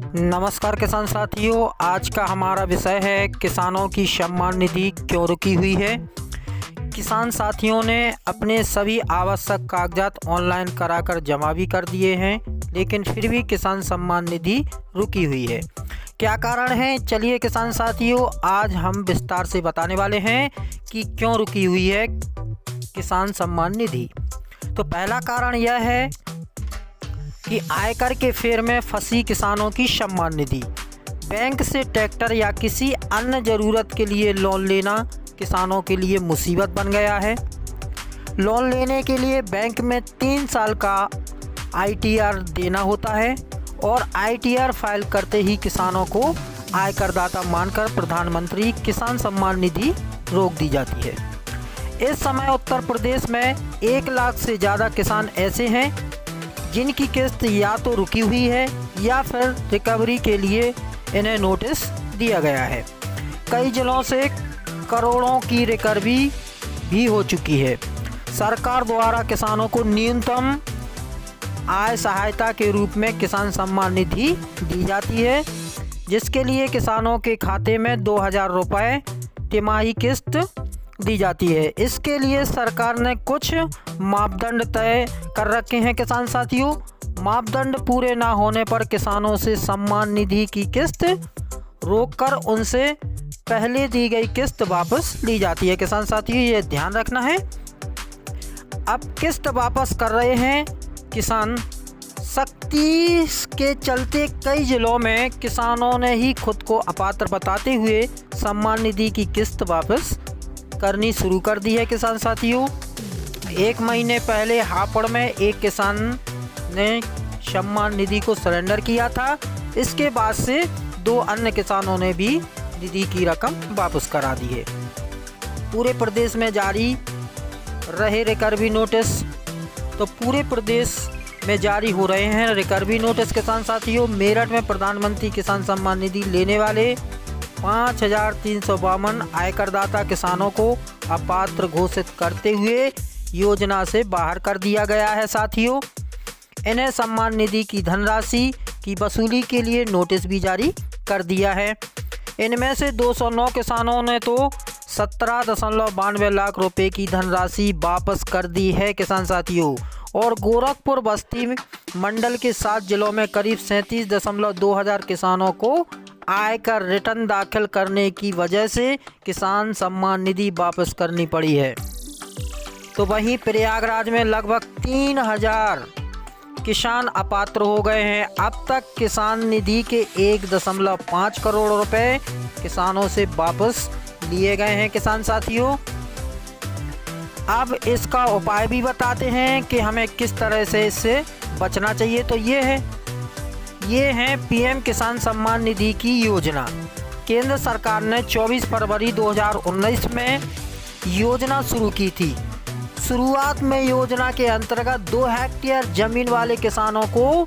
नमस्कार किसान साथियों, आज का हमारा विषय है किसानों की सम्मान निधि क्यों रुकी हुई है। किसान साथियों ने अपने सभी आवश्यक कागजात ऑनलाइन कराकर जमा भी कर दिए हैं, लेकिन फिर भी किसान सम्मान निधि रुकी हुई है। क्या कारण है, चलिए किसान साथियों आज हम विस्तार से बताने वाले हैं कि क्यों रुकी हुई है किसान सम्मान निधि। तो पहला कारण यह है कि आयकर के फेर में फंसी किसानों की सम्मान निधि। बैंक से ट्रैक्टर या किसी अन्य ज़रूरत के लिए लोन लेना किसानों के लिए मुसीबत बन गया है। लोन लेने के लिए बैंक में 3 साल का ITR देना होता है और ITR फाइल करते ही किसानों को आयकरदाता मानकर प्रधानमंत्री किसान सम्मान निधि रोक दी जाती है। इस समय उत्तर प्रदेश में 1 लाख से ज़्यादा किसान ऐसे हैं जिनकी किस्त या तो रुकी हुई है या फिर रिकवरी के लिए इन्हें नोटिस दिया गया है। कई जिलों से करोड़ों की रिकवरी भी हो चुकी है। सरकार द्वारा किसानों को न्यूनतम आय सहायता के रूप में किसान सम्मान निधि दी जाती है, जिसके लिए किसानों के खाते में 2000 रुपये तिमाही किस्त दी जाती है। इसके लिए सरकार ने कुछ मापदंड तय कर रखे हैं किसान साथियों। मापदंड पूरे ना होने पर किसानों से सम्मान निधि की किस्त रोककर उनसे पहले दी गई किस्त वापस ली जाती है। किसान साथियों ये ध्यान रखना है। अब किस्त वापस कर रहे हैं किसान। सख्ती के चलते कई जिलों में किसानों ने ही खुद को अपात्र बताते हुए सम्मान निधि की किस्त वापस करनी शुरू कर दी है। किसान साथियों 1 महीने पहले हापुड़ में एक किसान ने सम्मान निधि को सरेंडर किया था। इसके बाद से 2 अन्य किसानों ने भी निधि की रकम वापस करा दी है। पूरे प्रदेश में जारी रहे रिकवरी नोटिस। तो पूरे प्रदेश में जारी हो रहे हैं रिकवरी नोटिस किसान साथियों। मेरठ में प्रधानमंत्री किसान सम्मान निधि लेने वाले 5352 आयकरदाता किसानों को अपात्र घोषित करते हुए योजना से बाहर कर दिया गया है। साथियों इन्हें सम्मान निधि की धनराशि की वसूली के लिए नोटिस भी जारी कर दिया है। इनमें से 209 किसानों ने तो 17.92 लाख रुपए की धनराशि वापस कर दी है किसान साथियों। और गोरखपुर बस्ती मंडल के 7 जिलों में करीब 37.2 हजार किसानों को आयकर रिटर्न दाखिल करने की वजह से किसान सम्मान निधि वापस करनी पड़ी है। तो वहीं प्रयागराज में लगभग 3000 किसान अपात्र हो गए हैं। अब तक किसान निधि के 1.5 करोड़ रुपए किसानों से वापस लिए गए हैं किसान साथियों। अब इसका उपाय भी बताते हैं कि हमें किस तरह से इससे बचना चाहिए। तो ये है PM किसान सम्मान निधि की योजना। केंद्र सरकार ने 24 फरवरी 2019 में योजना शुरू की थी। शुरुआत में योजना के अंतर्गत 2 हेक्टेयर जमीन वाले किसानों को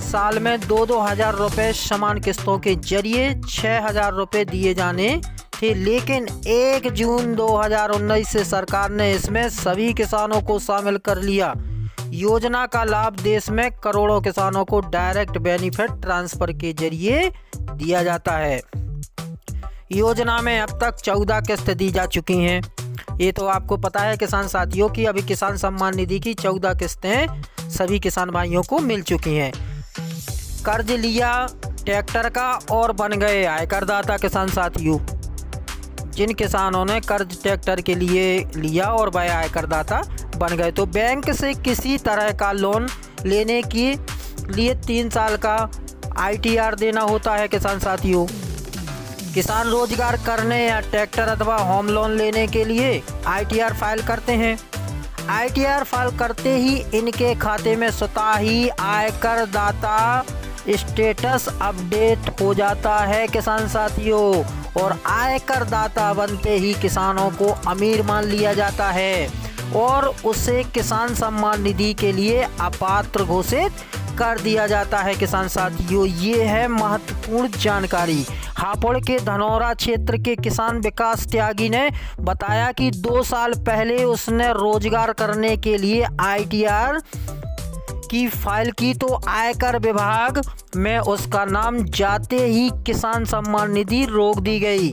साल में 2-2 हजार रुपये समान किस्तों के जरिए 6000 रुपये दिए जाने थे, लेकिन 1 जून 2019 से सरकार ने इसमें सभी किसानों को शामिल कर लिया। योजना का लाभ देश में करोड़ों किसानों को डायरेक्ट बेनिफिट ट्रांसफर के जरिए दिया जाता है। योजना में अब तक 14 किस्त दी जा चुकी हैं। ये तो आपको पता है किसान साथियों की अभी किसान सम्मान निधि की 14 किस्तें सभी किसान भाइयों को मिल चुकी हैं। कर्ज लिया ट्रैक्टर का और बन गए आयकरदाता किसान साथियों। जिन किसानों ने कर्ज ट्रैक्टर के लिए लिया और वह आयकरदाता बन गए, तो बैंक से किसी तरह का लोन लेने के लिए 3 साल का ITR देना होता है किसान साथियों। किसान रोजगार करने या ट्रैक्टर अथवा होम लोन लेने के लिए ITR फाइल करते हैं। ITR फाइल करते ही इनके खाते में स्वतः ही आयकरदाता स्टेटस अपडेट हो जाता है किसान साथियों। और आयकरदाता बनते ही किसानों को अमीर मान लिया जाता है और उसे किसान सम्मान निधि के लिए अपात्र घोषित कर दिया जाता है किसान साथियों। ये है महत्वपूर्ण जानकारी। हापुड़ के धनौरा क्षेत्र के किसान विकास त्यागी ने बताया कि 2 साल पहले उसने रोजगार करने के लिए ITR की फाइल की तो आयकर विभाग में उसका नाम जाते ही किसान सम्मान निधि रोक दी गई।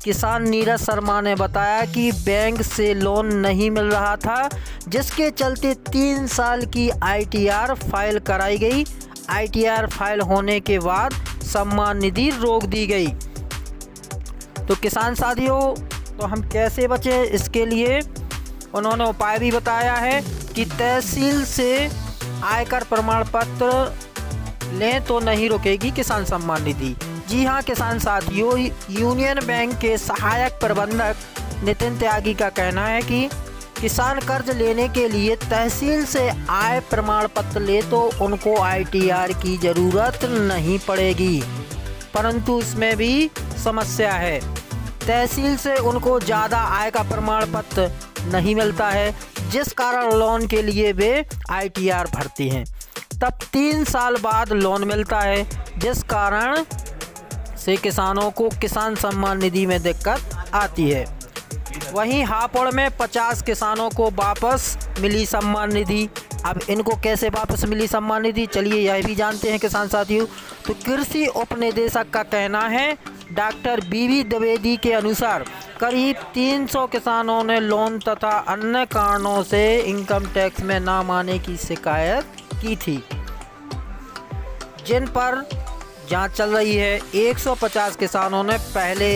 किसान नीरज शर्मा ने बताया कि बैंक से लोन नहीं मिल रहा था, जिसके चलते 3 साल की ITR फाइल कराई गई। ITR फाइल होने के बाद सम्मान निधि रोक दी गई। तो किसान साथियों, तो हम कैसे बचें, इसके लिए उन्होंने उपाय भी बताया है कि तहसील से आयकर प्रमाण पत्र लें तो नहीं रुकेगी किसान सम्मान निधि। जी हाँ किसान साथियों, यूनियन बैंक के सहायक प्रबंधक नितिन त्यागी का कहना है कि किसान कर्ज लेने के लिए तहसील से आय प्रमाण पत्र ले तो उनको ITR की ज़रूरत नहीं पड़ेगी, परंतु इसमें भी समस्या है। तहसील से उनको ज़्यादा आय का प्रमाण पत्र नहीं मिलता है, जिस कारण लोन के लिए वे ITR भरती हैं। तब 3 साल बाद लोन मिलता है, जिस कारण से किसानों को किसान सम्मान निधि में दिक्कत आती है। वहीं हापुड़ में 50 किसानों को वापस मिली सम्मान निधि। अब इनको कैसे वापस मिली सम्मान निधि, चलिए यह भी जानते हैं किसान साथियों। तो कृषि उपनिदेशक का कहना है, डॉक्टर BV द्विवेदी के अनुसार करीब 300 किसानों ने लोन तथा अन्य कारणों से इनकम टैक्स में नाम आने की शिकायत की थी, जिन पर जांच चल रही है। 150 किसानों ने पहले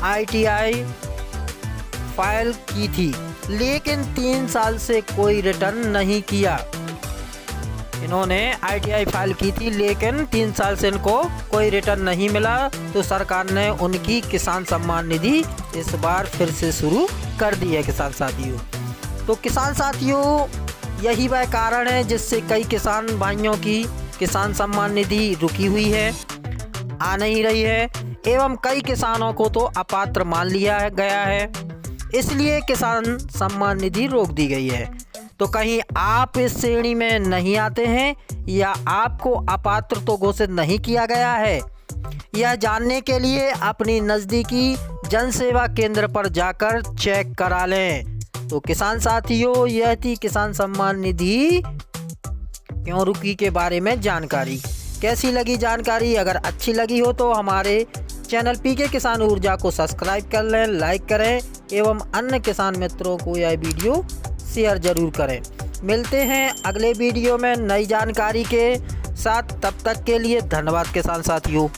ITI फाइल की थी, लेकिन 3 साल से कोई रिटर्न नहीं किया। इन्होंने ITI फाइल की थी, लेकिन 3 साल से इनको कोई रिटर्न नहीं मिला, तो सरकार ने उनकी किसान सम्मान निधि इस बार फिर से शुरू कर दी है किसान साथियों। तो किसान साथियों, यही वह कारण है जिससे कई किसान भाइयों की किसान सम्मान निधि रुकी हुई है, आ नहीं रही है, एवं कई किसानों को तो अपात्र मान लिया गया है, इसलिए किसान सम्मान निधि रोक दी गई है। तो कहीं आप इस श्रेणी में नहीं आते हैं या आपको अपात्र तो घोषित नहीं किया गया है, यह जानने के लिए अपनी नज़दीकी जन सेवा केंद्र पर जाकर चेक करा लें। तो किसान साथियों, यह थी किसान सम्मान निधि क्यों रुकी के बारे में जानकारी। कैसी लगी जानकारी? अगर अच्छी लगी हो तो हमारे चैनल PK किसान ऊर्जा को सब्सक्राइब कर लें, लाइक करें एवं अन्य किसान मित्रों को यह वीडियो शेयर ज़रूर करें। मिलते हैं अगले वीडियो में नई जानकारी के साथ, तब तक के लिए धन्यवाद किसान साथियों।